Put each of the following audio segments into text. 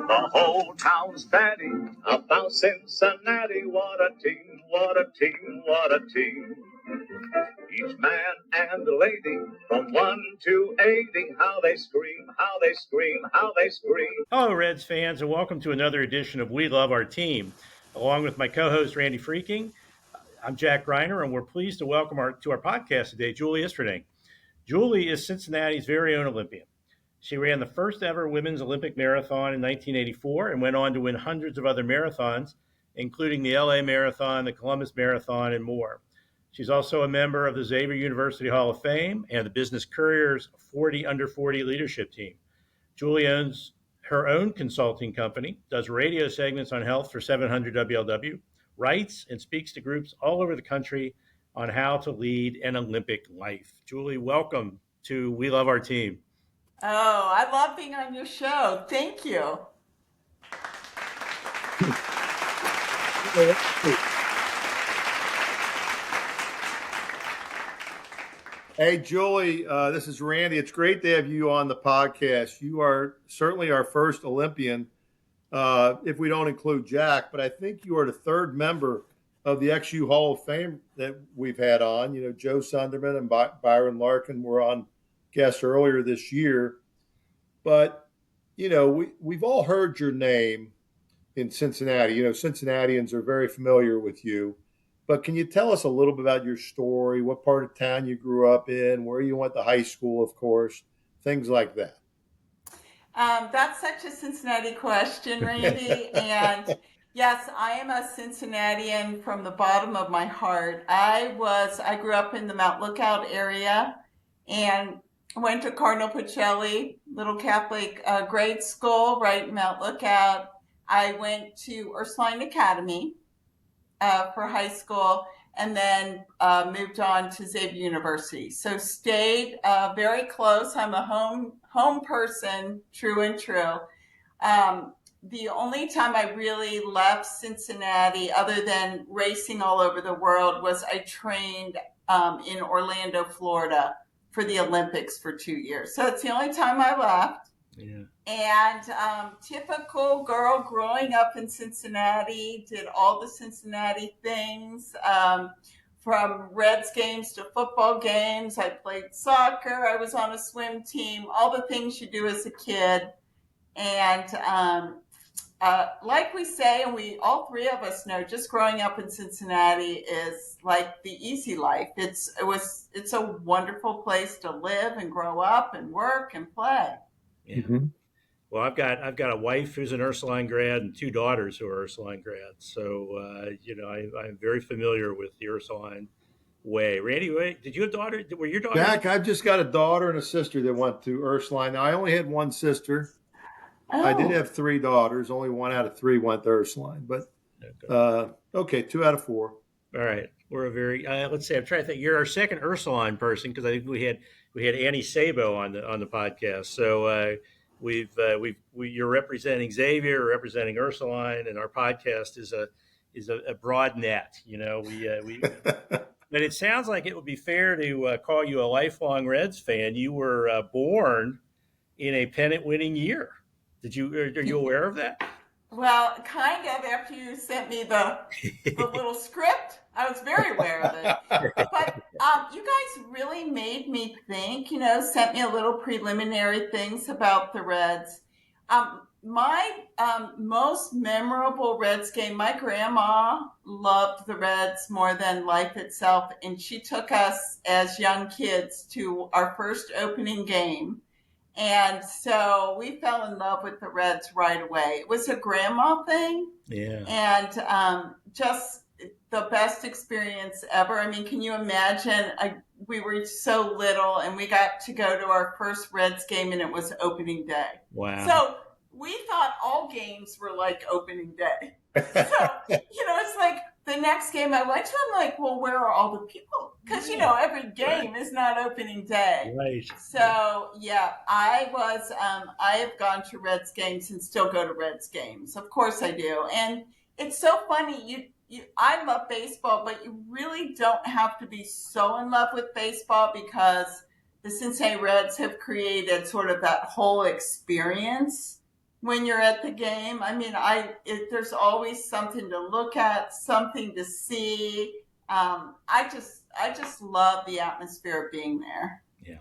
The whole town's batting about Cincinnati. What a team, what a team, what a team. Each man and lady from 1 to 80, how they scream, how they scream, how they scream. Hello, Reds fans, and welcome to another edition of We Love Our Team. Along with my co-host, Randy Freaking, I'm Jack Reiner, and we're pleased to welcome to our podcast today, Julie Isphording. Julie is Cincinnati's very own Olympian. She ran the first ever women's Olympic marathon in 1984 and went on to win hundreds of other marathons, including the LA Marathon, the Columbus Marathon, and more. She's also a member of the Xavier University Hall of Fame and the Business Courier's 40 Under 40 leadership team. Julie owns her own consulting company, does radio segments on health for 700 WLW, writes and speaks to groups all over the country on how to lead an Olympic life. Julie, welcome to We Love Our Team. Oh, I love being on your show. Thank you. Hey, Julie, this is Randy. It's great to have you on the podcast. You are certainly our first Olympian, if we don't include Jack, but I think you are the third member of the XU Hall of Fame that we've had on. You know, Joe Sunderman and Byron Larkin were on guests earlier this year. But, you know, we've all heard your name in Cincinnati. You know, Cincinnatians are very familiar with you. But can you tell us a little bit about your story, what part of town you grew up in, where you went to high school, of course, things like that? That's such a Cincinnati question, Randy. And yes, I am a Cincinnatian from the bottom of my heart. I grew up in the Mount Lookout area and went to Cardinal Pacelli, little Catholic grade school right in Mount Lookout. I went to Ursuline Academy for high school, and then moved on to Xavier University. So stayed very close. I'm a home person, true and true. The only time I really left Cincinnati, other than racing all over the world, was I trained in Orlando, Florida for the Olympics for 2 years. So it's the only time I left. Yeah. And typical girl growing up in Cincinnati, did all the Cincinnati things, from Reds games to football games. I played soccer. I was on a swim team, all the things you do as a kid. And like we say, and all three of us know, just growing up in Cincinnati is like the easy life. It's a wonderful place to live and grow up and work and play. Yeah. Mm-hmm. Well, I've got a wife who's an Ursuline grad and two daughters who are Ursuline grads. So, I'm very familiar with the Ursuline way. Randy, did you have a daughter? Were your daughters? Jack, I've just got a daughter and a sister that went to Ursuline. Now, I only had one sister. Oh. I did have three daughters. Only one out of three went to Ursuline. But, okay, 2 out of 4. All right. We're a very, let's see, I'm trying to think. You're our second Ursuline person because I think we had Annie Sabo on the podcast. So, you're representing Xavier, representing Ursuline, and our podcast is a broad net. You know, but it sounds like it would be fair to call you a lifelong Reds fan. You were born in a pennant-winning year. Are you aware of that? Well, kind of. After you sent me the little script, I was very aware of it. But you guys really made me think, sent me a little preliminary things about the Reds. My most memorable Reds game, my grandma loved the Reds more than life itself, and she took us as young kids to our first opening game. And so we fell in love with the Reds right away. It was a grandma thing. Yeah. And just the best experience ever. I mean, can you imagine? We were so little and we got to go to our first Reds game and it was opening day. Wow. So we thought all games were like opening day. So, it's like the next game I went to, I'm like, well, where are all the people? Because, every game is not opening day. Right. So, yeah, I have gone to Reds games and still go to Reds games. Of course I do. And it's so funny. I love baseball, but you really don't have to be so in love with baseball because the Cincinnati Reds have created sort of that whole experience when you're at the game. I mean, there's always something to look at, something to see. I just love the atmosphere of being there. Yeah.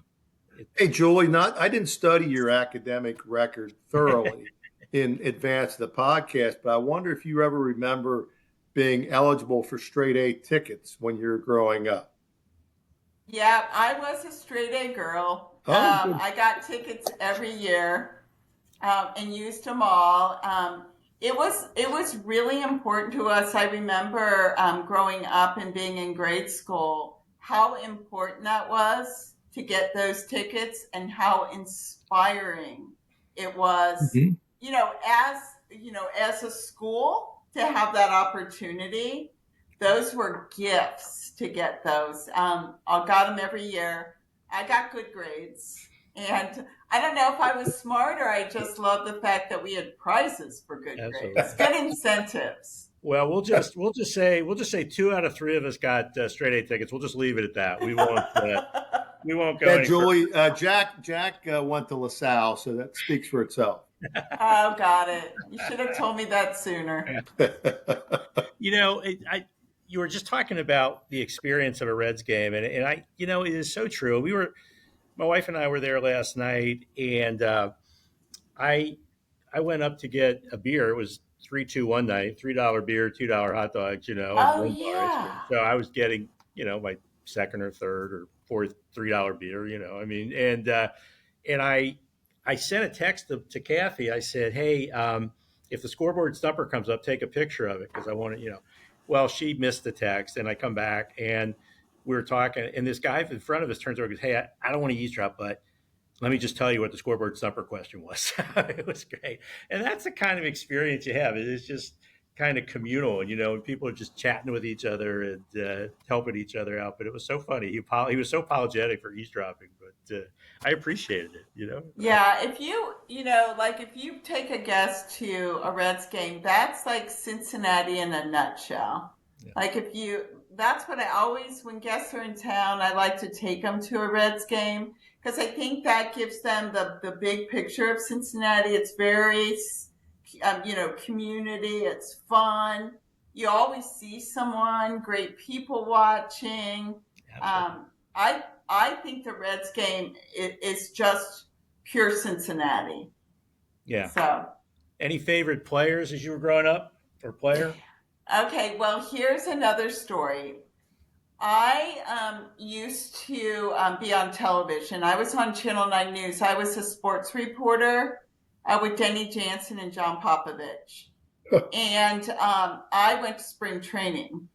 Hey, Julie, I didn't study your academic record thoroughly in advance of the podcast, but I wonder if you ever remember being eligible for straight A tickets when you were growing up. Yeah, I was a straight A girl. I got tickets every year and used them all. It was really important to us. I remember growing up and being in grade school, how important that was to get those tickets and how inspiring it was, Mhm. as a school to have that opportunity. Those were gifts to get those. I got them every year. I got good grades. And I don't know if I was smart or I just loved the fact that we had prizes for good grades, good incentives. Well, we'll just say 2 out of 3 of us got straight A tickets. We'll just leave it at that. We won't go Yeah, any Julie, Jack went to LaSalle, so that speaks for itself. Oh, got it. You should have told me that sooner. You were just talking about the experience of a Reds game, and it is so true. My wife and I were there last night, and I went up to get a beer. It was 3-2-1 night, $3 beer, $2 hot dogs, and Oh, one bar ice cream. yeah. So I was getting, my second or third or fourth $3 beer, and I sent a text to Kathy. I said, hey, if the scoreboard stumper comes up, take a picture of it because I want to, Well, she missed the text, and I come back and we were talking, and this guy in front of us turns over and goes, hey, I don't want to eavesdrop, but let me just tell you what the scoreboard stumper question was. It was great. And that's the kind of experience you have. It's just kind of communal, and people are just chatting with each other and helping each other out. But it was so funny. He was so apologetic for eavesdropping, but I appreciated it. Yeah, if you take a guest to a Reds game, that's like Cincinnati in a nutshell. Yeah. That's what I always, when guests are in town, I like to take them to a Reds game because I think that gives them the big picture of Cincinnati. It's very, community. It's fun. You always see someone, great people watching. I think the Reds game is just pure Cincinnati. Yeah. So, any favorite players as you were growing up, or player? Okay, well, here's another story. I used to be on television. I was on Channel 9 News. I was a sports reporter with Denny Jansen and John Popovich. And I went to spring training.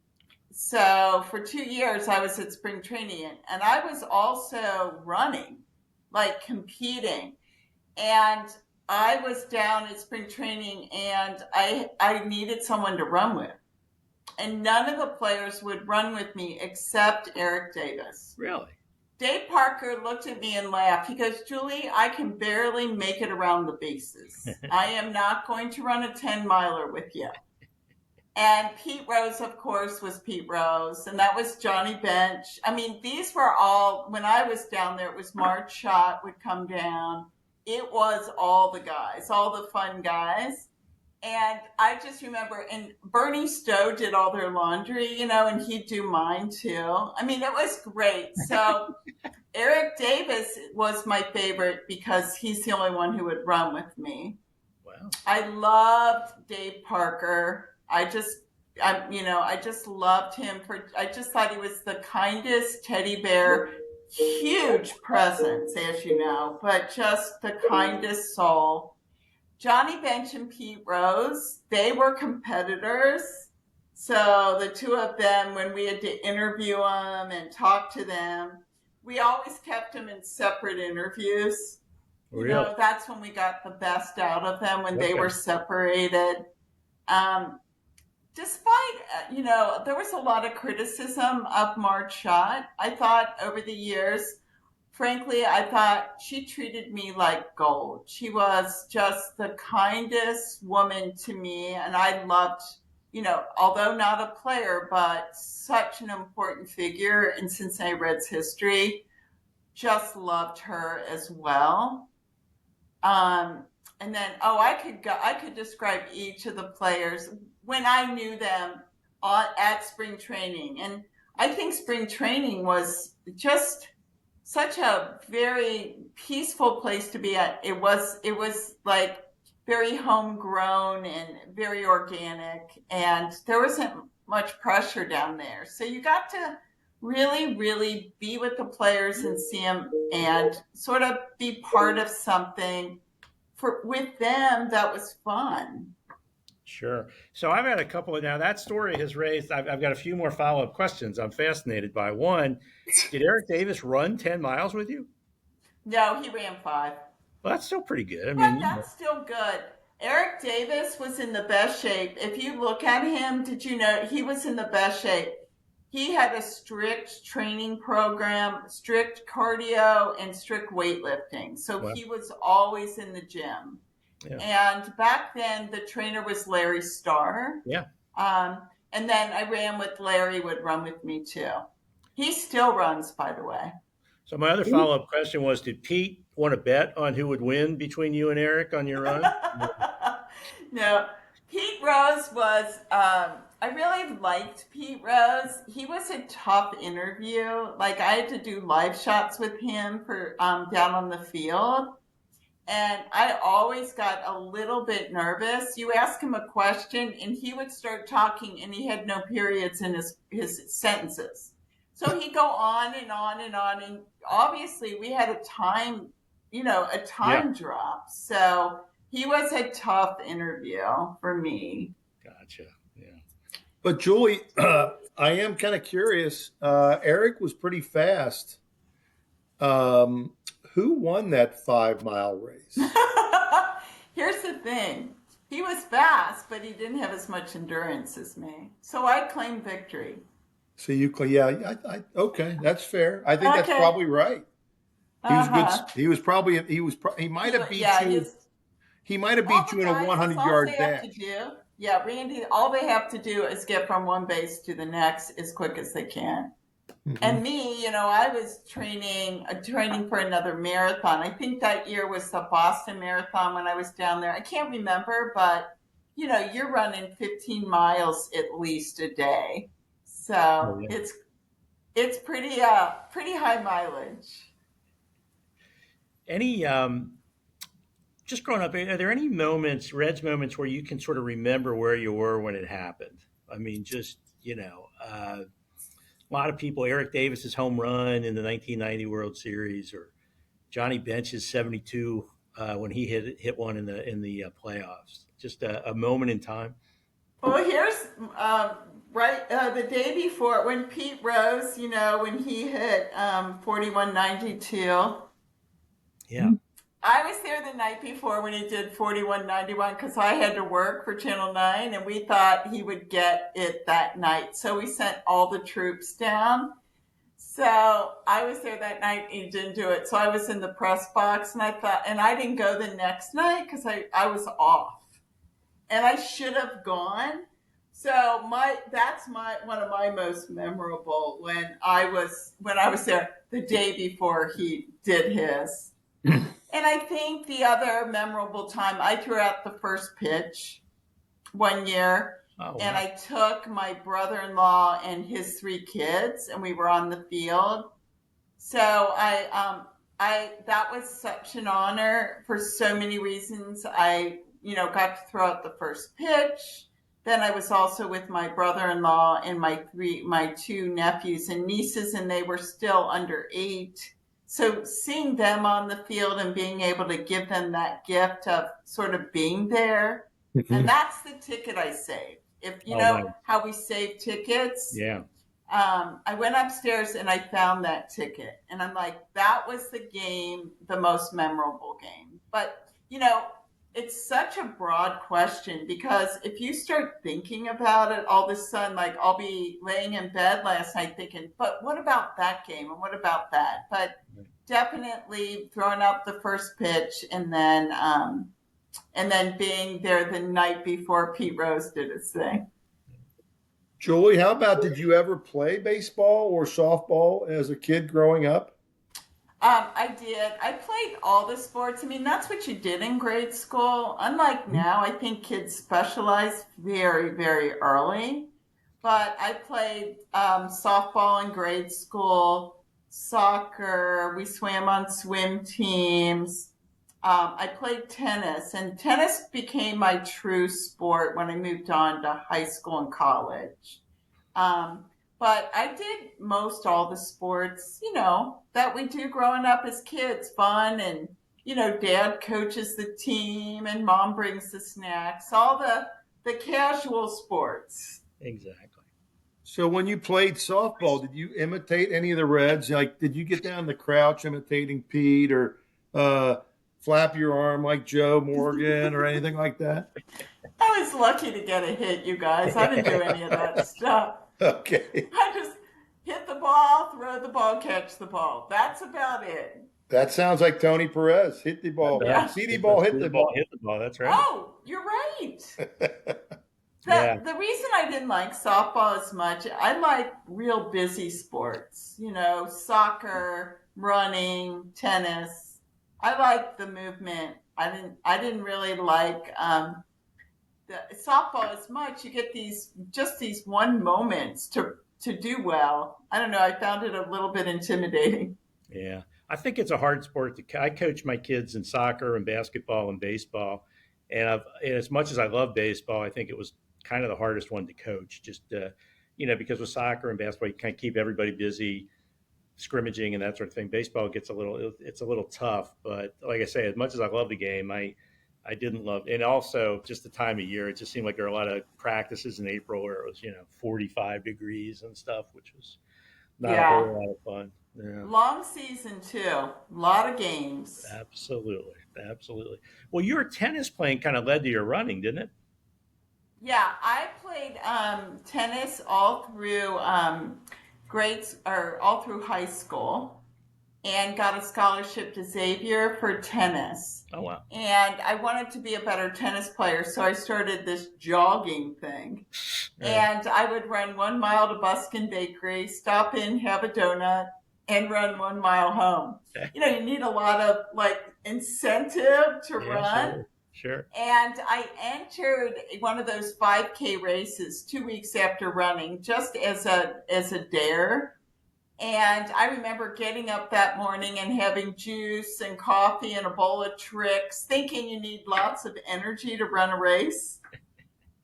So for 2 years, I was at spring training. And I was also running, like competing. And I was down at spring training, and I needed someone to run with. And none of the players would run with me except Eric Davis. Really? Dave Parker looked at me and laughed. He goes, Julie, I can barely make it around the bases. I am not going to run a 10-miler with you. And Pete Rose, of course, was Pete Rose. And that was Johnny Bench. I mean, these were all, when I was down there, it was Marge Schott would come down. It was all the guys, all the fun guys. And I just remember, and Bernie Stowe did all their laundry, and he'd do mine too. I mean, it was great. So Eric Davis was my favorite because he's the only one who would run with me. Wow. I loved Dave Parker. I just loved him I just thought he was the kindest teddy bear, huge presence, as you know, but just the kindest soul. Johnny Bench and Pete Rose, they were competitors. So the two of them, when we had to interview them and talk to them, we always kept them in separate interviews. Really? That's when we got the best out of them, when they were separated. Despite, there was a lot of criticism of Marge Schott. I thought over the years, frankly, I thought she treated me like gold. She was just the kindest woman to me. And I loved, although not a player, but such an important figure in Cincinnati Reds history, just loved her as well. and then, I could describe each of the players when I knew them at spring training. And I think spring training was just such a very peaceful place to be at. It was like very homegrown and very organic, and there wasn't much pressure down there. So you got to really, really be with the players and see them and sort of be part of something with them that was fun. Sure. So I've had a couple of now that story has raised. I've got a few more follow up questions. I'm fascinated by one. Did Eric Davis run 10 miles with you? No, he ran 5. Well, that's still pretty good. I But mean, that's still good. Eric Davis was in the best shape. If you look at him, did you know he was in the best shape? He had a strict training program, strict cardio, and strict weightlifting. So Wow. he was always in the gym. Yeah. And back then, the trainer was Larry Starr. Yeah. And then I ran with Larry, would run with me too. He still runs, by the way. So my other follow up question was: did Pete want to bet on who would win between you and Eric on your run? No, Pete Rose was. I really liked Pete Rose. He was a tough interview. Like I had to do live shots with him for down on the field. And I always got a little bit nervous. You ask him a question and he would start talking and he had no periods in his sentences. So he'd go on and on and on. And obviously we had a time drop. So he was a tough interview for me. Gotcha. Yeah. But Julie, I am kind of curious. Eric was pretty fast. Who won that 5-mile race? Here's the thing. He was fast, but he didn't have as much endurance as me. So I claim victory. So okay, that's fair. I think that's probably right. He was good. He might have beat you. He might have beat you in a 100-yard dash. Yeah, Randy, all they have to do is get from one base to the next as quick as they can. Mm-hmm. And me, I was training for another marathon. I think that year was the Boston Marathon when I was down there. I can't remember, but you're running 15 miles at least a day. So it's pretty high mileage. Any just growing up, are there any Reds moments where you can sort of remember where you were when it happened? I mean, just a lot of people, Eric Davis's home run in the 1990 World Series, or Johnny Bench's 72 when he hit one in the playoffs. Just a moment in time. Well, here's the day before when Pete Rose, when he hit 4192. Yeah. I was there the night before when he did 4191 because I had to work for Channel 9 and we thought he would get it that night. So we sent all the troops down. So I was there that night and he didn't do it. So I was in the press box and I didn't go the next night because I was off. And I should have gone. So that's one of my most memorable when I was there the day before he did his. And I think the other memorable time, I threw out the first pitch one year, and I took my brother-in-law and his 3 kids, and we were on the field. So that was such an honor for so many reasons. I, got to throw out the first pitch. Then I was also with my brother-in-law and my 2 nephews and nieces, and they were still under 8. So seeing them on the field and being able to give them that gift of sort of being there, and that's the ticket I saved. If how we save tickets, yeah. I went upstairs and I found that ticket, and I'm like, that was the game, the most memorable game. But it's such a broad question because if you start thinking about it, all of a sudden, like I'll be laying in bed last night thinking, but what about that game and what about that? But definitely throwing out the first pitch and then being there the night before Pete Rose did his thing. Julie, how about, did you ever play baseball or softball as a kid growing up? I did. I played all the sports. I mean, that's what you did in grade school. Unlike now, I think kids specialize very, very early. But I played softball in grade school, soccer. We swam on swim teams. I played tennis, and tennis became my true sport when I moved on to high school and college. Um, but I did most all the sports, that we do growing up as kids, fun and, dad coaches the team and mom brings the snacks, all the casual sports. Exactly. So when you played softball, did you imitate any of the Reds? Like, did you get down the crouch imitating Pete or flap your arm like Joe Morgan or anything like that? I was lucky to get a hit, you guys. I didn't do any of that stuff. Okay. I just hit the ball, throw the ball, catch the ball. That's about it. That sounds like Tony Perez. Hit the ball. Yeah. See the ball, hit the ball. Hit the ball. That's right. Oh, you're right. Yeah. The reason I didn't like softball as much, I like real busy sports, soccer, running, tennis. I like the movement. I didn't really like the softball as much. You get these one moments to do well. I don't know. I found it a little bit intimidating. Yeah. I think it's a hard sport I coach my kids in soccer and basketball and baseball. And as much as I love baseball, I think it was kind of the hardest one to coach, just, because with soccer and basketball, you kind of keep everybody busy scrimmaging and that sort of thing. Baseball it's a little tough, but like I say, as much as I love the game, I didn't love, and also just the time of year, it just seemed like there were a lot of practices in April where it was, 45 degrees and stuff, which was not a whole lot of fun. Yeah. Long season too. A lot of games. Absolutely. Well, your tennis playing kind of led to your running, didn't it? Yeah, I played tennis all through all through high school, and got a scholarship to Xavier for tennis. Oh, wow. And I wanted to be a better tennis player, so I started this jogging thing. And I would run 1 mile to Buskin Bakery, stop in, have a donut, and run 1 mile home. You need a lot of incentive to run. Sure. And I entered one of those 5K races 2 weeks after running, just as a dare. And I remember getting up that morning and having juice and coffee and a bowl of Trix, thinking you need lots of energy to run a race.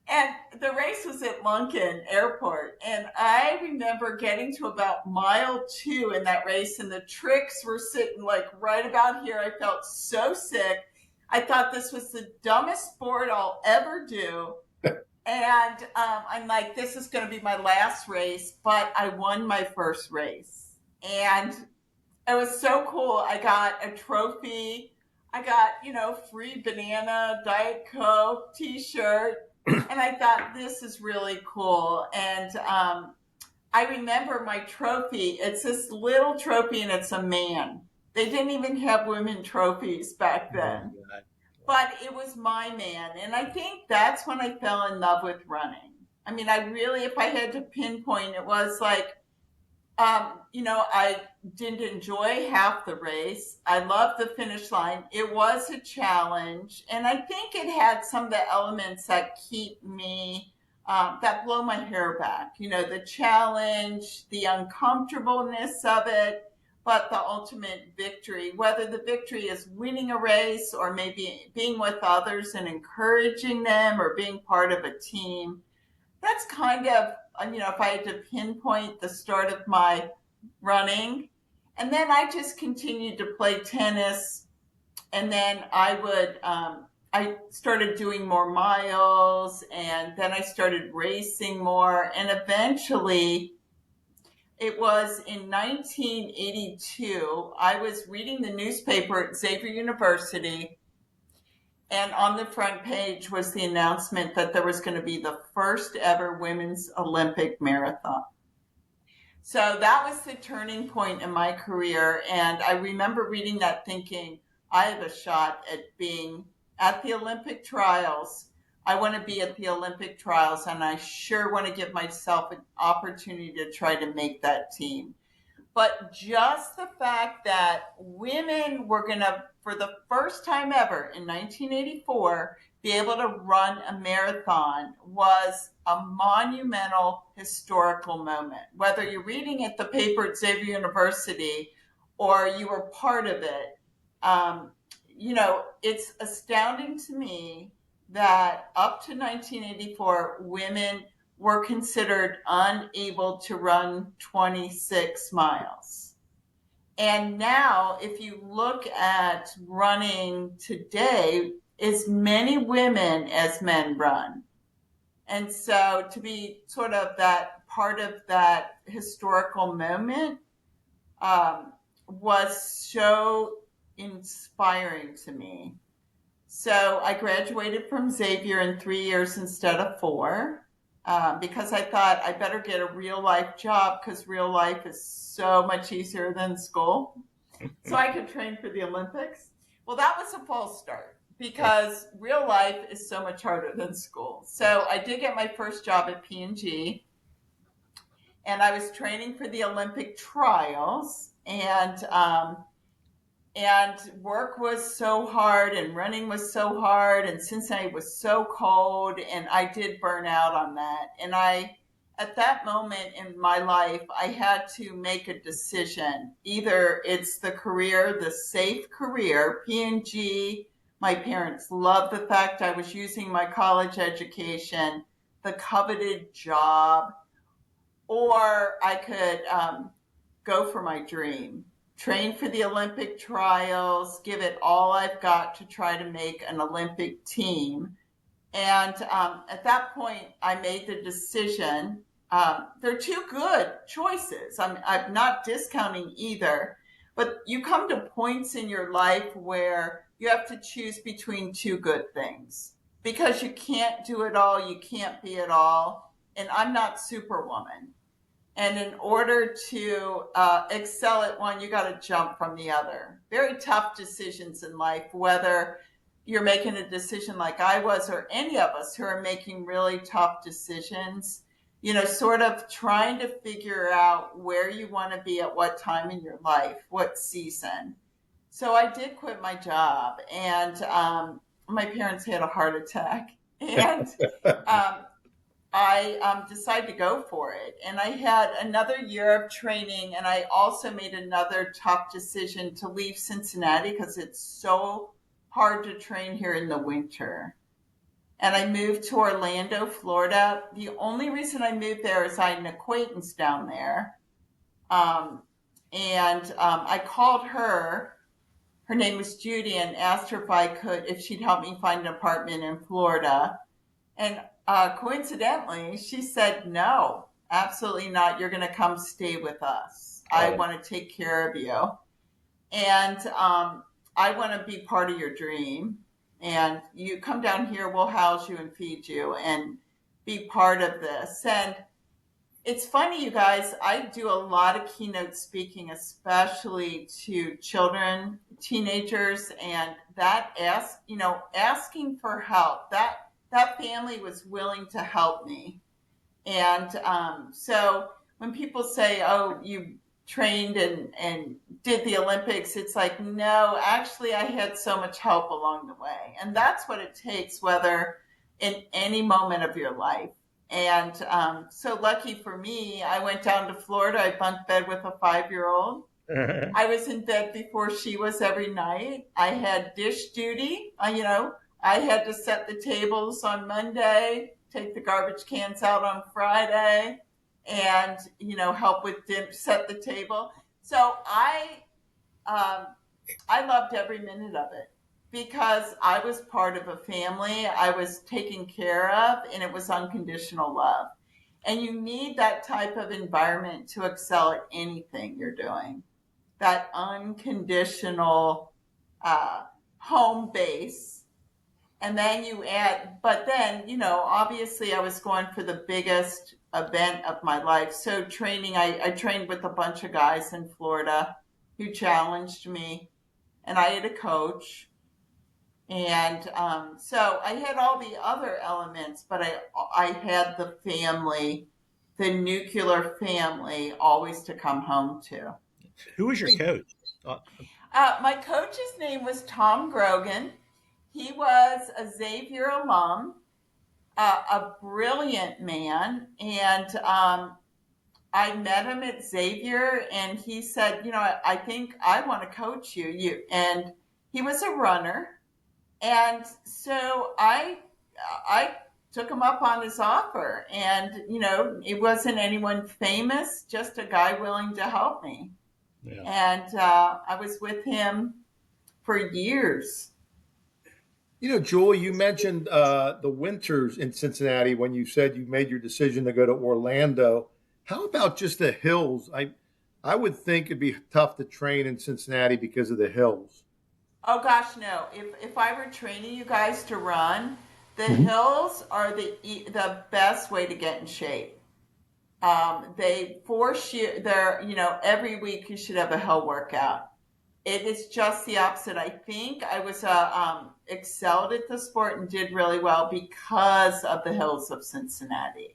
And the race was at Lunken Airport. And I remember getting to about mile 2 in that race, and the Trix were sitting right about here. I felt so sick. I thought this was the dumbest sport I'll ever do. And I'm like, this is going to be my last race, but I won my first race. And it was so cool. I got a trophy. I got, free banana, Diet Coke, T-shirt. And I thought, this is really cool. And I remember my trophy. It's this little trophy, and it's a man. They didn't even have women trophies back then. Oh, but it was my man. And I think that's when I fell in love with running. I mean, if I had to pinpoint, it was I didn't enjoy half the race. I loved the finish line. It was a challenge. And I think it had some of the elements that keep me, that blow my hair back. The challenge, the uncomfortableness of it, but the ultimate victory, whether the victory is winning a race or maybe being with others and encouraging them or being part of a team. That's kind of, if I had to pinpoint the start of my running. And then I just continued to play tennis. And then I started doing more miles, and then I started racing more. And eventually, it was in 1982, I was reading the newspaper at Xavier University, and on the front page was the announcement that there was going to be the first ever women's Olympic marathon. So that was the turning point in my career, and I remember reading that thinking, I have a shot at being at the Olympic trials. I want to be at the Olympic trials, and I sure want to give myself an opportunity to try to make that team. but just the fact that women were going to, for the first time ever in 1984, be able to run a marathon was a monumental historical moment. Whether you're reading at the paper at Xavier University or you were part of it, it's astounding to me that up to 1984, women were considered unable to run 26 miles. And now, if you look at running today, as many women as men run. And so to be sort of that part of that historical moment was so inspiring to me. So I graduated from Xavier in 3 years instead of 4. Because I thought I better get a real life job because real life is so much easier than school. So I could train for the Olympics. Well, that was a false start because real life is so much harder than school. So I did get my first job at P&G, and I was training for the Olympic trials, and work was so hard and running was so hard and Cincinnati was so cold, and I did burn out on that. And at that moment in my life, I had to make a decision. Either it's the career, the safe career, P&G. My parents loved the fact I was using my college education, the coveted job, or I could go for my dream. Train for the Olympic trials, give it all I've got to try to make an Olympic team. And at that point, I made the decision. They're two good choices. I'm not discounting either, but you come to points in your life where you have to choose between two good things because you can't do it all, you can't be it all. And I'm not Superwoman. And in order to excel at one, you got to jump from the other. Very tough decisions in life, whether you're making a decision like I was or any of us who are making really tough decisions, sort of trying to figure out where you want to be at what time in your life, what season. So I did quit my job, and my parents had a heart attack. And I decided to go for it. And I had another year of training, and I also made another tough decision to leave Cincinnati because it's so hard to train here in the winter. And I moved to Orlando, Florida. The only reason I moved there is I had an acquaintance down there. I called her. Her name was Judy, and asked her if she'd help me find an apartment in Florida. And coincidentally, she said, no, absolutely not. You're going to come stay with us. I want to take care of you. And I want to be part of your dream. And you come down here, we'll house you and feed you and be part of this. And it's funny, you guys, I do a lot of keynote speaking, especially to children, teenagers, and that asking for help, that family was willing to help me. And so when people say, oh, you trained and did the Olympics, it's like, no, actually I had so much help along the way. And that's what it takes, whether in any moment of your life. And so lucky for me, I went down to Florida. I bunked bed with a 5-year-old. I was in bed before she was every night. I had dish duty. I had to set the tables on Monday, take the garbage cans out on Friday, and, help with set the table. So I loved every minute of it because I was part of a family. I was taken care of, and it was unconditional love. And you need that type of environment to excel at anything you're doing. That unconditional home base. And then you add, obviously I was going for the biggest event of my life. So training, I trained with a bunch of guys in Florida who challenged me, and I had a coach. And so I had all the other elements, but I had the family, the nuclear family, always to come home to. Who was your coach? My coach's name was Tom Grogan. He was a Xavier alum, a brilliant man, and I met him at Xavier, and he said, I think I want to coach you. And he was a runner, and so I took him up on his offer, and it wasn't anyone famous, just a guy willing to help me. Yeah. And I was with him for years. Julie, you mentioned the winters in Cincinnati when you said you made your decision to go to Orlando. How about just the hills? I would think it'd be tough to train in Cincinnati because of the hills. Oh gosh, no. If I were training you guys to run, the hills are the best way to get in shape. They force you there, every week you should have a hill workout. It is just the opposite. I think I was excelled at the sport and did really well because of the hills of Cincinnati.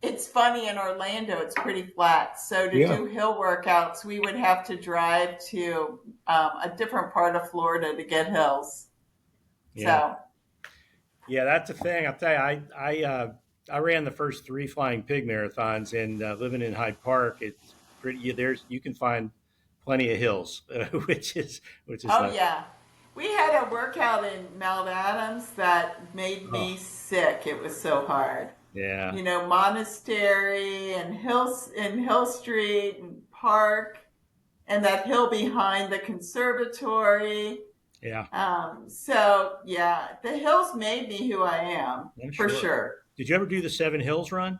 It's funny, in Orlando, it's pretty flat. So to do hill workouts, we would have to drive to a different part of Florida to get hills. Yeah. Yeah, that's the thing. I'll tell you, I ran the first 3 Flying Pig marathons, and living in Hyde Park, it's pretty. You can find plenty of hills, which is. Oh yeah, we had a workout in Mount Adams that made me sick. It was so hard. Yeah. Monastery and Hill Street and Park, and that hill behind the conservatory. Yeah. So yeah, the hills made me who I am, for sure. Did you ever do the 7 Hills run?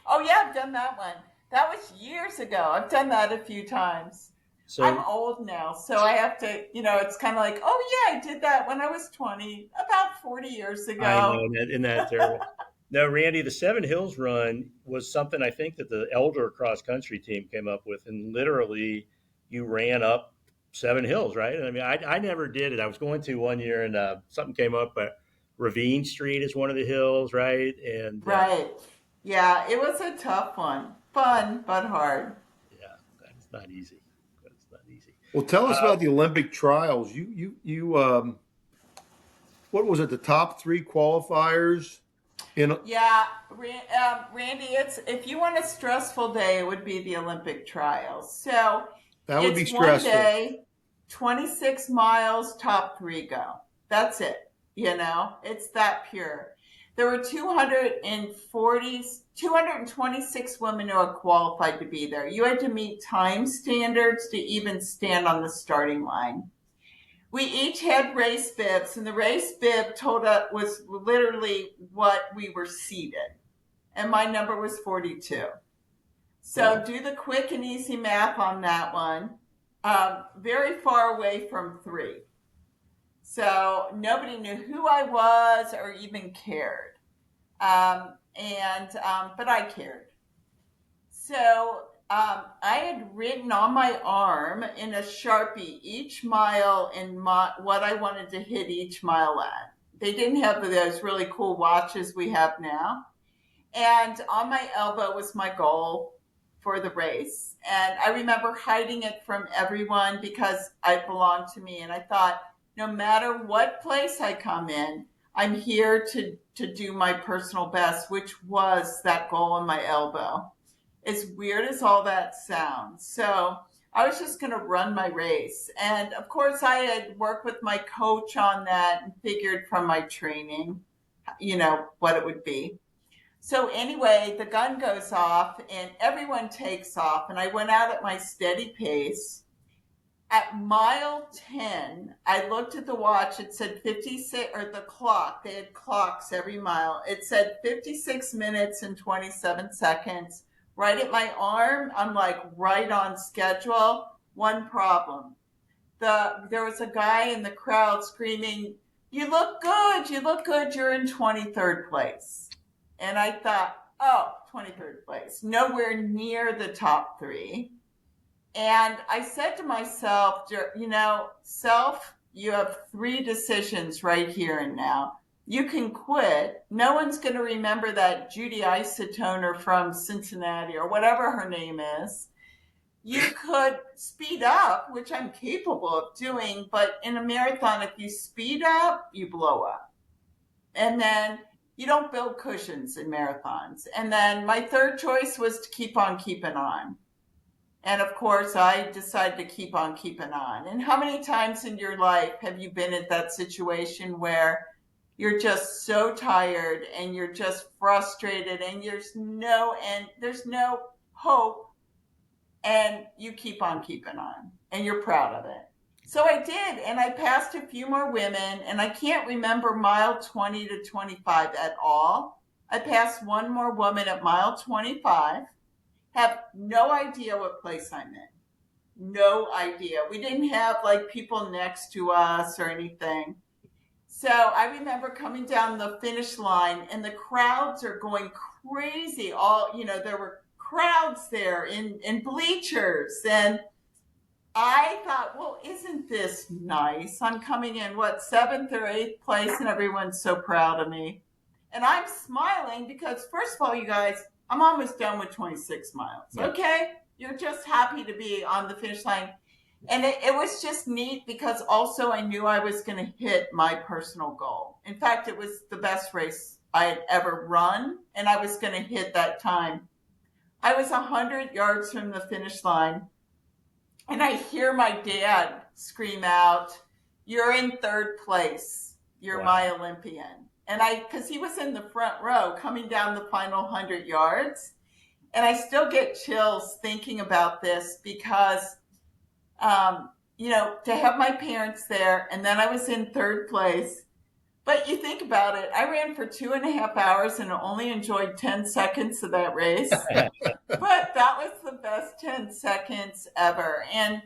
Oh yeah, I've done that one. That was years ago. I've done that a few times. So I'm old now, so I have to, it's kind of like, oh yeah, I did that when I was 20, about 40 years ago. I know, isn't that terrible? No, Randy, the 7 Hills run was something I think that the Elder cross country team came up with, and literally you ran up 7 hills, right? I mean, I never did it. I was going to one year, and something came up, but Ravine Street is one of the hills, right? And right. Yeah, it was a tough one. Fun, but hard. Yeah, that's not easy. That's not easy. Well, tell us about the Olympic trials. You what was it? The top 3 qualifiers in? Yeah, Randy, if you want a stressful day, it would be the Olympic trials. So that would be stressful. One day, 26 miles, top 3 go. That's it. It's that pure. There were 226 women who had qualified to be there. You had to meet time standards to even stand on the starting line. We each had race bibs, and the race bib was literally what we were seated. And my number was 42. So do the quick and easy math on that one. Very far away from 3. So nobody knew who I was or even cared. But I cared. So I had written on my arm in a Sharpie each mile and what I wanted to hit each mile at. They didn't have those really cool watches we have now. And on my elbow was my goal for the race. And I remember hiding it from everyone because it belonged to me. And I thought, no matter what place I come in, I'm here to do my personal best, which was that goal on my elbow. As weird as all that sounds. So I was just going to run my race. And of course, I had worked with my coach on that and figured from my training, what it would be. So anyway, the gun goes off and everyone takes off. And I went out at my steady pace. At mile 10, I looked at the watch. It said 56, or the clock. They had clocks every mile. It said 56 minutes and 27 seconds. Right at my arm, I'm like right on schedule. One problem. There was a guy in the crowd screaming, "You look good, you look good, you're in 23rd place." And I thought, 23rd place. Nowhere near the top 3. And I said to myself, self, you have 3 decisions right here and now. You can quit. No one's going to remember that Julie Isphording from Cincinnati or whatever her name is. you could speed up, which I'm capable of doing, but in a marathon, if you speed up, you blow up. And then you don't build cushions in marathons. And then my third choice was to keep on keeping on. And of course, I decided to keep on keeping on. And how many times in your life have you been at that situation where you're just so tired and you're just frustrated and there's no hope, and you keep on keeping on and you're proud of it? So I did, and I passed a few more women, and I can't remember mile 20 to 25 at all. I passed one more woman at mile 25, have no idea what place I'm in. No idea. We didn't have like people next to us or anything. So I remember coming down the finish line, and the crowds are going crazy. There were crowds there in bleachers, and I thought, well, isn't this nice? I'm coming in, seventh or eighth place, and everyone's so proud of me. And I'm smiling because, first of all, you guys, I'm almost done with 26 miles. Yeah. Okay? You're just happy to be on the finish line. And it was just neat because also I knew I was going to hit my personal goal. In fact, it was the best race I had ever run, and I was going to hit that time. I was 100 yards from the finish line, and I hear my dad scream out, "You're in third place. You're Wow. my Olympian." And because he was in the front row coming down the final 100 yards. And I still get chills thinking about this because, to have my parents there, and then I was in third place. But you think about it, I ran for 2.5 hours and only enjoyed 10 seconds of that race. But that was the best 10 seconds ever. And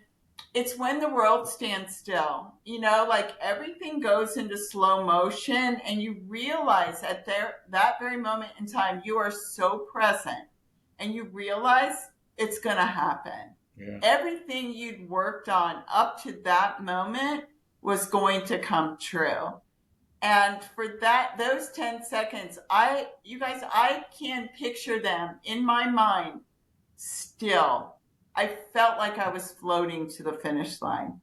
it's when the world stands still, like everything goes into slow motion, and you realize at that very moment in time, you are so present, and you realize it's going to happen. Yeah. Everything you'd worked on up to that moment was going to come true. And for those 10 seconds, I can picture them in my mind still. I felt like I was floating to the finish line.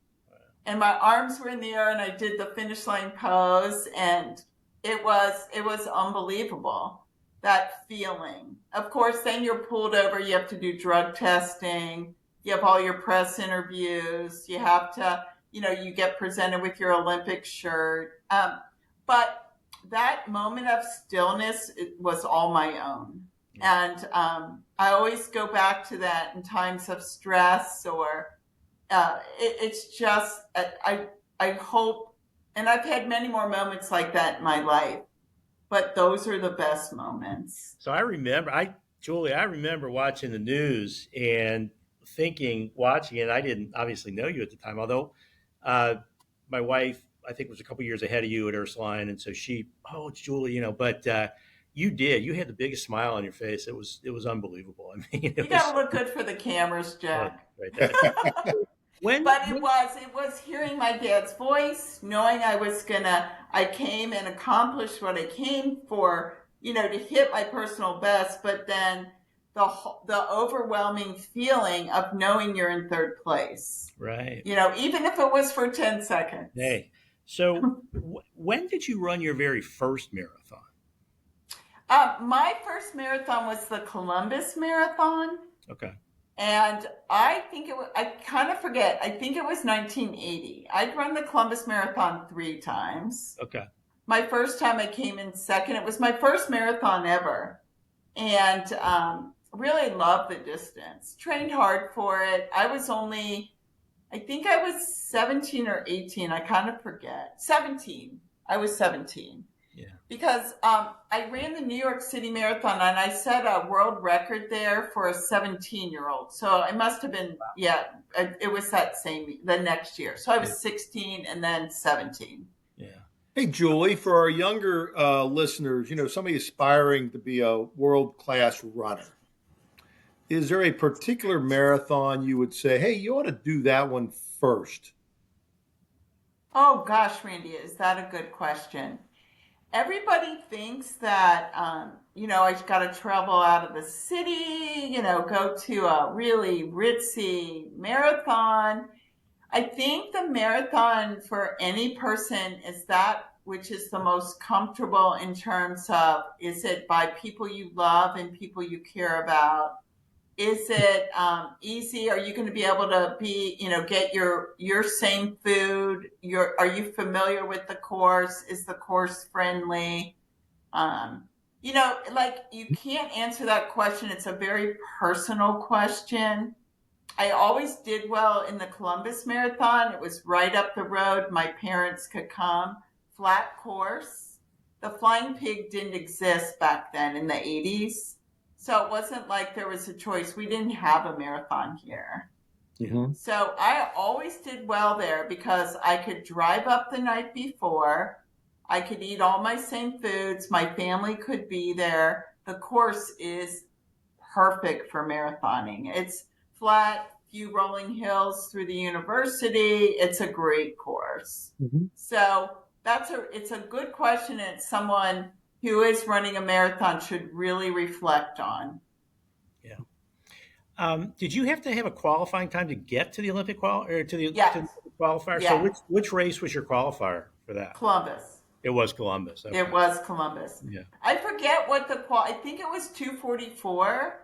And my arms were in the air, and I did the finish line pose, and it was unbelievable, that feeling. Of course, then you're pulled over, you have to do drug testing, you have all your press interviews, you have to, you get presented with your Olympic shirt. But that moment of stillness, it was all my own. And I always go back to that in times of stress, or it's just, I hope, and I've had many more moments like that in my life, but those are the best moments. So Julie, I remember watching the news and watching it. I didn't obviously know you at the time, although my wife, I think, was a couple years ahead of you at Ursuline. And so it's Julie, but you had the biggest smile on your face. It was unbelievable. I mean, you got to look good for the cameras, Jack. Right. It was hearing my dad's voice, knowing I came and accomplished what I came for, to hit my personal best, but then the overwhelming feeling of knowing you're in third place. Right. Even if it was for 10 seconds. Hey, so when did you run your very first marathon? My first marathon was the Columbus Marathon. Okay. And I kind of forget, I think it was 1980. I'd run the Columbus Marathon 3 times. Okay. My first time I came in second. It was my first marathon ever. And really loved the distance. Trained hard for it. I was 17 or 18. I kind of forget. 17. I was 17. Yeah. Because I ran the New York City Marathon, and I set a world record there for a 17-year-old. So I must have been, it was the next year. So I was 16 and then 17. Yeah. Hey, Julie, for our younger listeners, somebody aspiring to be a world-class runner, is there a particular marathon you would say, hey, you ought to do that one first? Oh, gosh, Randy, is that a good question? everybody thinks that, I've got to travel out of the city, go to a really ritzy marathon. I think the marathon for any person is that which is the most comfortable in terms of, is it by people you love and people you care about? Is it easy? Are you going to be able to get your same food? Are you familiar with the course? Is the course friendly? Like, you can't answer that question. It's a very personal question. I always did well in the Columbus Marathon. It was right up the road. My parents could come. Flat course. The Flying Pig didn't exist back then in the 80s. So it wasn't like there was a choice. We didn't have a marathon here. Mm-hmm. So I always did well there because I could drive up the night before. I could eat all my same foods. My family could be there. The course is perfect for marathoning. It's flat, few rolling hills through the university. It's a great course. Mm-hmm. So it's a good question, and it's someone who is running a marathon should really reflect on. Yeah. Did you have to have a qualifying time to get to the Olympic to the qualifier? Yeah. So which race was your qualifier for that? Columbus. It was Columbus. Okay. It was Columbus. Yeah. I forget what I think it was 2:44.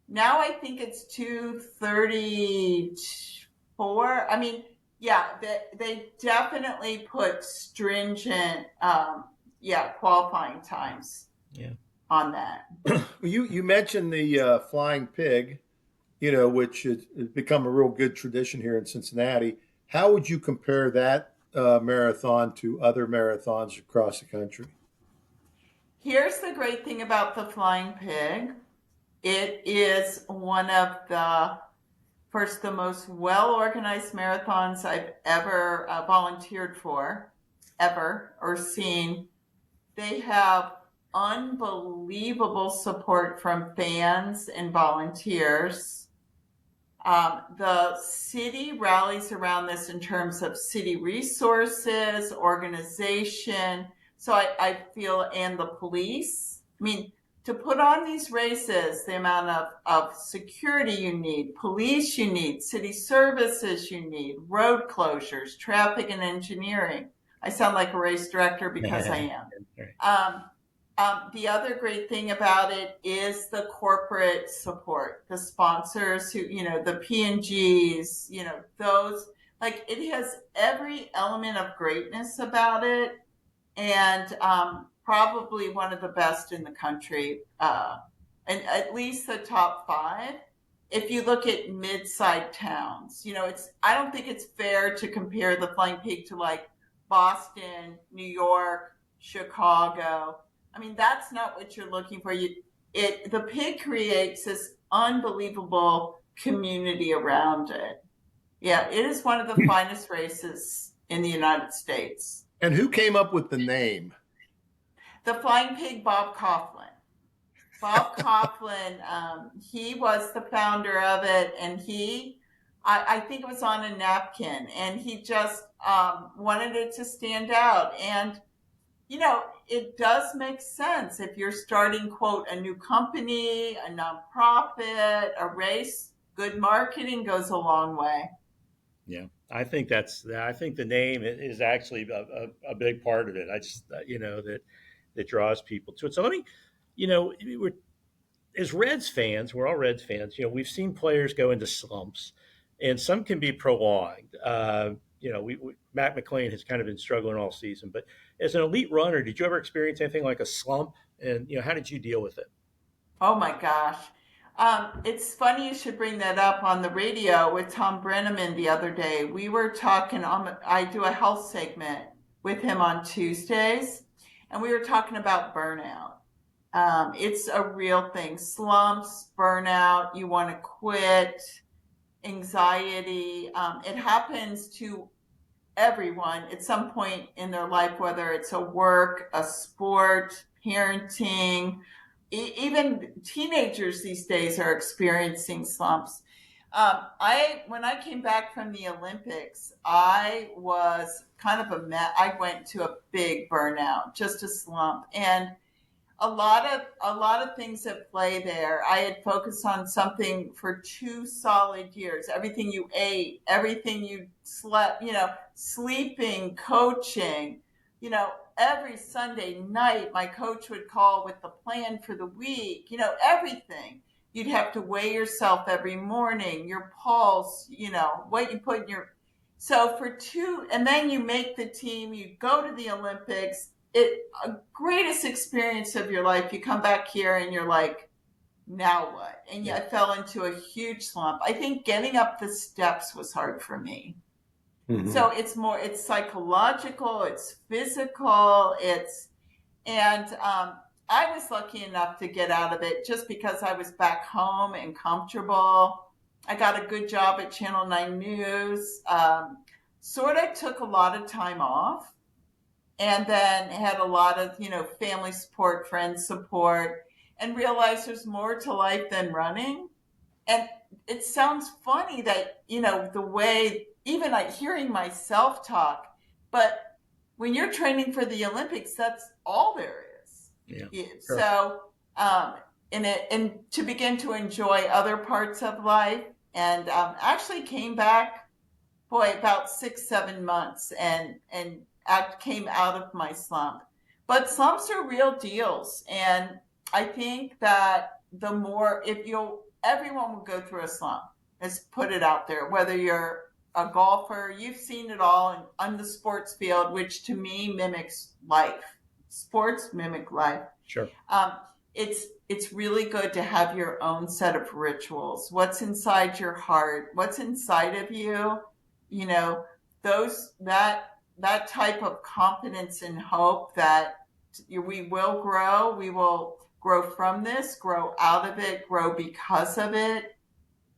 Now I think it's 2:34. I mean, yeah, they definitely put stringent, qualifying times. Yeah. On that. You mentioned the Flying Pig, which has become a real good tradition here in Cincinnati. How would you compare that marathon to other marathons across the country? Here's the great thing about the Flying Pig. It is one of the most well-organized marathons I've ever volunteered for, or seen. They have unbelievable support from fans and volunteers. The city rallies around this in terms of city resources, organization. So I feel, and the police. I mean, to put on these races, the amount of security you need, police you need, city services you need, road closures, traffic and engineering. I sound like a race director because I am. The other great thing about it is the corporate support, the sponsors who, the P&Gs, those, like, it has every element of greatness about it, and probably one of the best in the country, and at least the top 5. If you look at mid-sized towns, I don't think it's fair to compare the Flying Pig to like Boston, New York, Chicago. I mean, that's not what you're looking for. The Pig creates this unbelievable community around it. Yeah, it is one of the finest races in the United States. And who came up with the name? The Flying Pig, Bob Coughlin. Bob Coughlin, he was the founder of it, and I think it was on a napkin, and he just wanted it to stand out. And it does make sense if you're starting, quote, a new company, a nonprofit, a race. Good marketing goes a long way. Yeah, I think the name is actually a big part of it. I just, that draws people to it. So let me, as Reds fans, we're all Reds fans. We've seen players go into slumps, and some can be prolonged. Matt McLean has kind of been struggling all season. But as an elite runner, did you ever experience anything like a slump? And how did you deal with it? Oh my gosh. It's funny you should bring that up. On the radio with Tom Brenneman the other day, we were talking I do a health segment with him on Tuesdays, and we were talking about burnout. It's a real thing. Slumps, burnout, you want to quit, anxiety. It happens to everyone at some point in their life, whether it's a work, a sport, parenting. Even teenagers these days are experiencing slumps. When I came back from the Olympics, I was kind of a mess. I went to a big burnout, just a slump, and a lot of things at play there. I had focused on something for 2 solid years. Everything you ate, everything you slept, sleeping, coaching, every Sunday night my coach would call with the plan for the week, everything. You'd have to weigh yourself every morning, your pulse, what you put in your so for two, and then you make the team, you go to the Olympics, greatest experience of your life. You come back here and you're like, now what? And I fell into a huge slump. I think getting up the steps was hard for me. Mm-hmm. So it's psychological, it's physical, and I was lucky enough to get out of it just because I was back home and comfortable. I got a good job at Channel 9 News. Sort of took a lot of time off, and then had a lot of, family support, friends support, and realized there's more to life than running. And it sounds funny that, the way, even like hearing myself talk, but when you're training for the Olympics, that's all there is. Yeah. Sure. So, and to begin to enjoy other parts of life, and actually came back, about 6-7 months, and came out of my slump. But slumps are real deals, and I think that everyone will go through a slump. Let's put it out there. Whether you're a golfer, you've seen it all on the sports field, which to me mimics life. Sports mimic life. Sure. It's really good to have your own set of rituals. What's inside your heart? What's inside of you? That type of confidence and hope that we will grow. We will grow from this, grow out of it, grow because of it,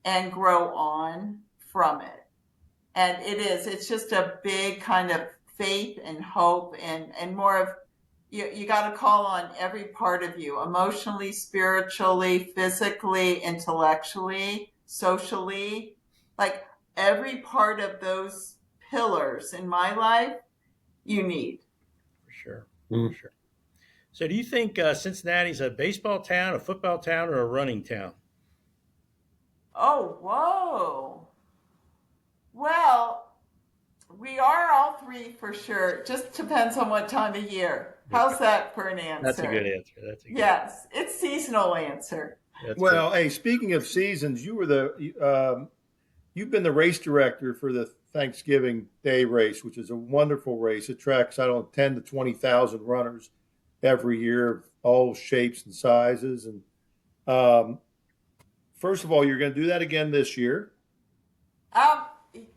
and grow on from it. And it's just a big kind of faith and hope, and more of, you got to call on every part of you, emotionally, spiritually, physically, intellectually, socially, like every part of those pillars in my life you need. For sure. Mm-hmm. For sure. So do you think Cincinnati's a baseball town, a football town, or a running town? Oh, whoa. Well, we are all three for sure. It just depends on what time of year. How's that for an answer? That's a good answer. Yes, it's seasonal answer. Well, hey, speaking of seasons, you've been the race director for the Thanksgiving Day race, which is a wonderful race. It tracks, 10 to 20,000 runners every year of all shapes and sizes. And first of all, you're going to do that again this year.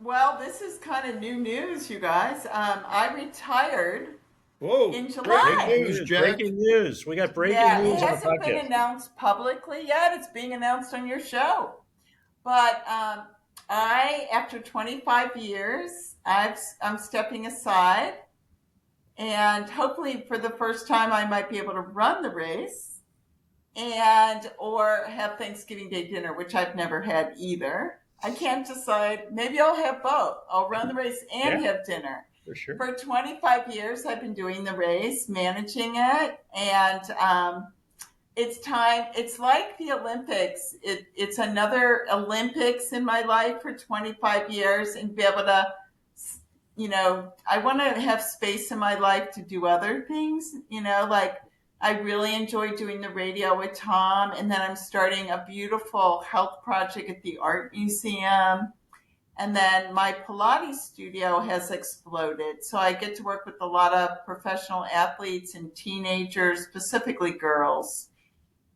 Well, this is kind of new news, you guys. I retired in July. Breaking news, Jack. Breaking news. We got breaking news on the podcast. It hasn't been announced publicly yet. It's being announced on your show. But after 25 years, I'm stepping aside. And hopefully for the first time, I might be able to run the race or have Thanksgiving Day dinner, which I've never had either. I can't decide. Maybe I'll have both. I'll run the race and have dinner. For sure. For 25 years, I've been doing the race, managing it. And it's time. It's like the Olympics. It's another Olympics in my life for 25 years, and be able to, I want to have space in my life to do other things, like I really enjoy doing the radio with Tom. And then I'm starting a beautiful health project at the Art Museum. And then my Pilates studio has exploded. So I get to work with a lot of professional athletes and teenagers, specifically girls,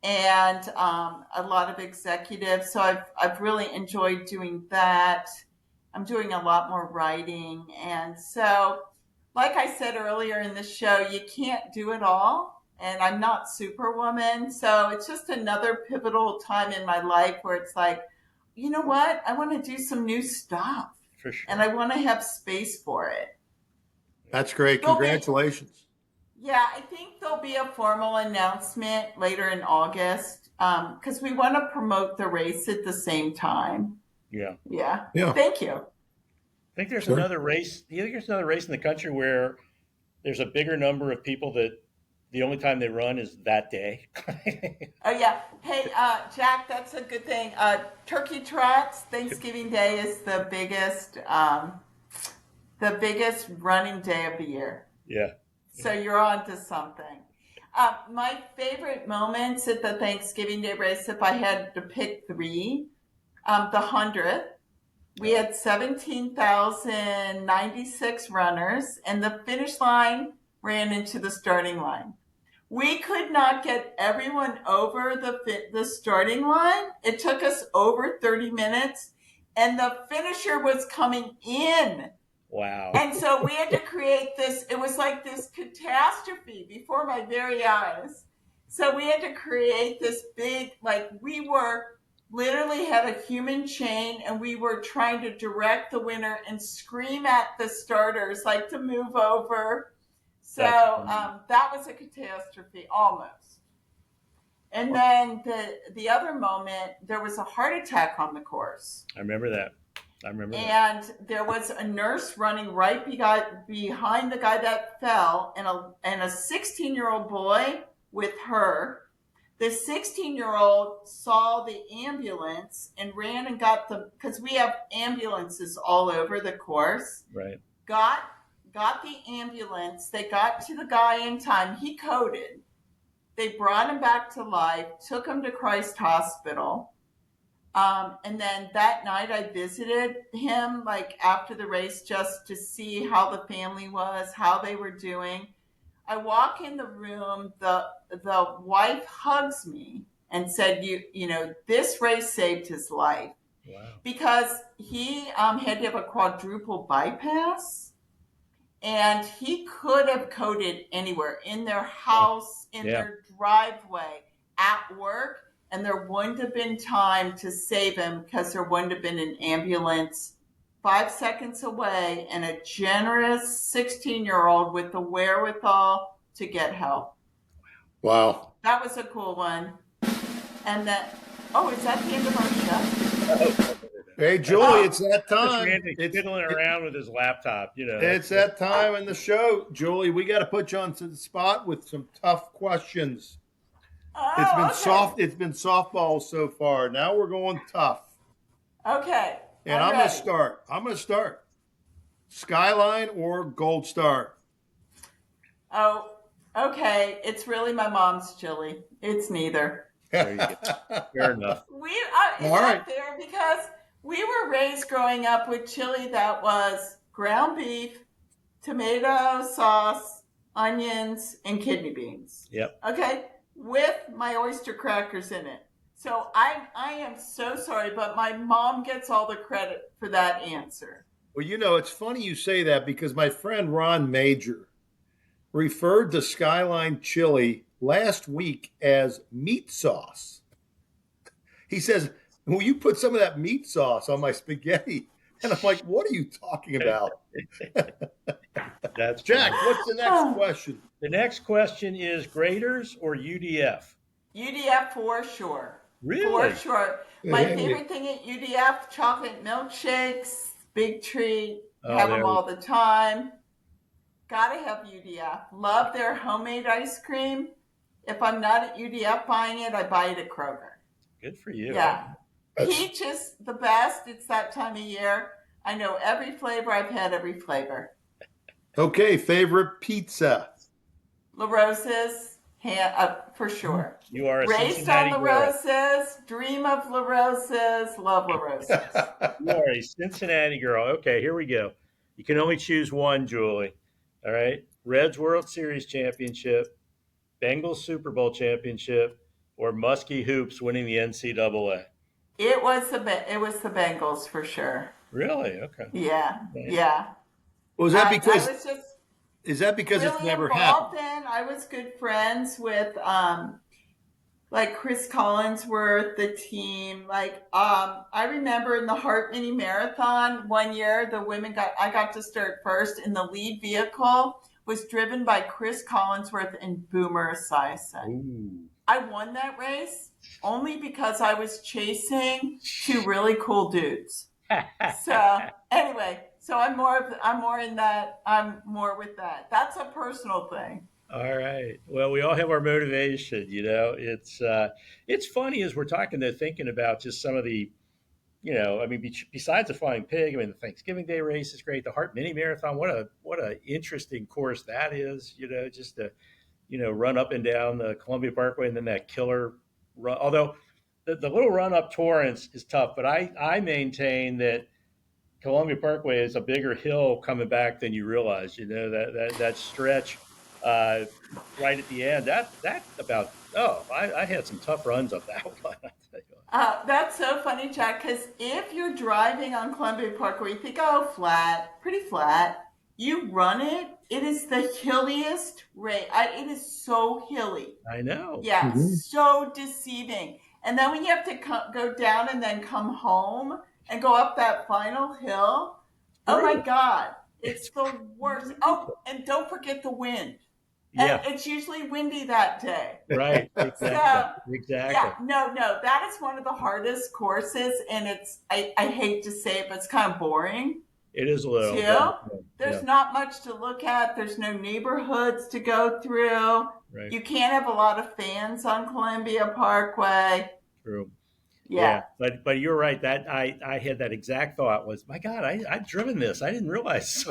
and a lot of executives. So I've really enjoyed doing that. I'm doing a lot more writing. And so, like I said earlier in the show, you can't do it all. And I'm not Superwoman. So it's just another pivotal time in my life where it's like, you know what? I want to do some new stuff. For sure. And I want to have space for it. That's great. Congratulations. I think there'll be a formal announcement later in August because we want to promote the race at the same time. Yeah. Yeah. Yeah. Thank you. I think there's Sure. another race. Do you think there's another race in the country where there's a bigger number of people that the only time they run is that day? Oh yeah. Hey, Jack, that's a good thing. Turkey Trot's Thanksgiving Day is the biggest running day of the year. Yeah. So you're on to something. My favorite moments at the Thanksgiving Day race, if I had to pick three, the 100th. We had 17,096 runners, and the finish line ran into the starting line. We could not get everyone over the starting line. It took us over 30 minutes, and the finisher was coming in. Wow. And so we had to create this, it was like this catastrophe before my very eyes. So we had to create this big, like we were literally had a human chain, and we were trying to direct the winner and scream at the starters like to move over. So that was a catastrophe almost. And then the other moment, there was a heart attack on the course. I remember that. And there was a nurse running right behind the guy that fell, and a 16-year-old boy with her. The 16-year-old saw the ambulance and ran and got because we have ambulances all over the course. Right. Got the ambulance. They got to the guy in time. He coded. They brought him back to life, took him to Christ Hospital. And then that night I visited him like after the race just to see how the family was, how they were doing. I walk in the room, the wife hugs me and said, you know, this race saved his life. Wow. Because he had to have a quadruple bypass, and he could have coded anywhere, in their house, in their driveway, at work. And there wouldn't have been time to save him because there wouldn't have been an ambulance 5 seconds away and a generous 16-year-old with the wherewithal to get help. Wow. That was a cool one. And then, is that the end of our show? Hey, Julie, it's that time. It's fiddling around with his laptop, you know. It's that time in the show, Julie. We got to put you on to the spot with some tough questions. It's been soft. It's been softball so far. Now we're going tough. Okay. And I'm going to start. Skyline or Gold Star? Oh, okay. It's really my mom's chili. It's neither. There you go. Fair enough. Is that fair? Because we were raised growing up with chili that was ground beef, tomato sauce, onions, and kidney beans. Yep. Okay. With my oyster crackers in it. So I am so sorry, but my mom gets all the credit for that answer. Well, you know, it's funny you say that because my friend Ron Major referred to Skyline chili last week as meat sauce. He says, "Will you put some of that meat sauce on my spaghetti?" And I'm like, "What are you talking about?" That's Jack, what's the next question? The next question is graders or UDF? UDF for sure. Really? For sure. My favorite thing at UDF, chocolate milkshakes, big treat, have them all the time. Gotta have UDF. Love their homemade ice cream. If I'm not at UDF buying it, I buy it at Kroger. Good for you. Yeah. Peach is the best. It's that time of year. I know every flavor. I've had every flavor. Okay, favorite pizza? La Rosa's, for sure. You are a Raised Cincinnati on La girl. Rosa's, dream of La Rosa's, love La Rosa's. You are a Cincinnati girl. Okay, here we go. You can only choose one, Julie. All right. Reds World Series championship, Bengals Super Bowl championship, or Muskie Hoops winning the NCAA. It was the Bengals for sure. Really? Okay. Yeah. Nice. Yeah. Was that because? I was just Is that because really it's never involved happened? I was good friends with like Chris Collinsworth, the team. Like I remember in the Hart Mini Marathon one year, I got to start first, and the lead vehicle was driven by Chris Collinsworth and Boomer Esiason. I won that race only because I was chasing two really cool dudes. So anyway, so I'm more with that. That's a personal thing. All right. Well, we all have our motivation. It's funny as we're talking to thinking about just some of the, I mean, besides the Flying Pig, I mean, the Thanksgiving Day race is great. The Hart Mini Marathon, what a interesting course that is. Just to run up and down the Columbia Parkway and then that killer run. Although the little run up Torrance is tough, but I maintain that Columbia Parkway is a bigger hill coming back than you realize. That stretch right at the end. I had some tough runs up that one. That's so funny, Jack, because if you're driving on Columbia Parkway, you think, oh, flat, pretty flat. You run it, it is the hilliest race. It is so hilly. I know. Yeah, so deceiving. And then when you have to go down and then come home and go up that final hill, oh my God, it's the worst. Oh, and don't forget the wind. And it's usually windy that day. Right. Exactly. Yeah, no, that is one of the hardest courses, and I hate to say it, but it's kind of boring. It is a little. There's not much to look at. There's no neighborhoods to go through. Right. You can't have a lot of fans on Columbia Parkway. True. Yeah. But you're right. That I had that exact thought was, my God, I've driven this. I didn't realize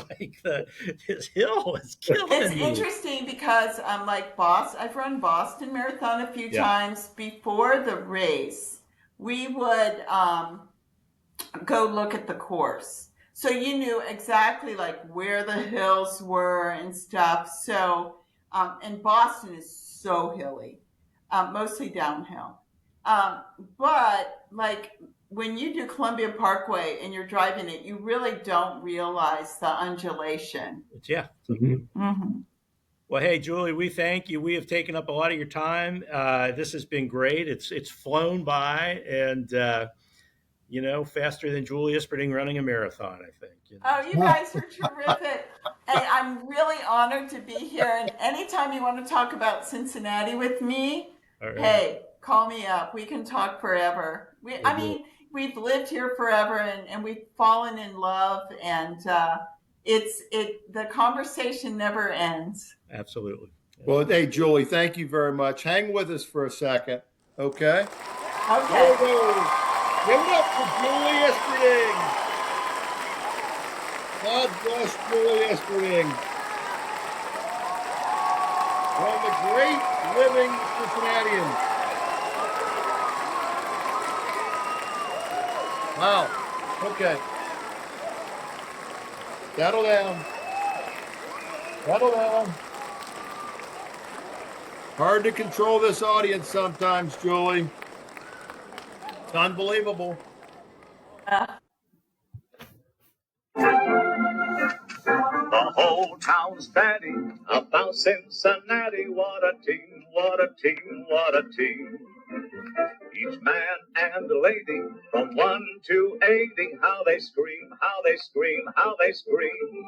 this hill is killing me. It's interesting because like I've run Boston Marathon a few times. Before the race, we would go look at the course. So you knew exactly like where the hills were and stuff. So, and Boston is so hilly, mostly downhill. But like when you do Columbia Parkway and you're driving it, you really don't realize the undulation. Yeah. Mm-hmm. Well, hey, Julie, we thank you. We have taken up a lot of your time. This has been great. It's flown by, and faster than Julie Isphording running a marathon, I think. Oh, you guys are terrific. Hey, I'm really honored to be here. And anytime you want to talk about Cincinnati with me, hey, call me up. We can talk forever. We've lived here forever, and we've fallen in love, and the conversation never ends. Absolutely. Well, hey, Julie, thank you very much. Hang with us for a second, okay? Okay. Give it up for Julie Isphording. God bless Julie Isphording. One of the great living Cincinnatians. Wow. Okay. Settle down. Settle down. Hard to control this audience sometimes, Julie. It's unbelievable. The whole town's batting about Cincinnati. What a team, what a team, what a team. Each man and lady from 1 to 80, how they scream, how they scream, how they scream.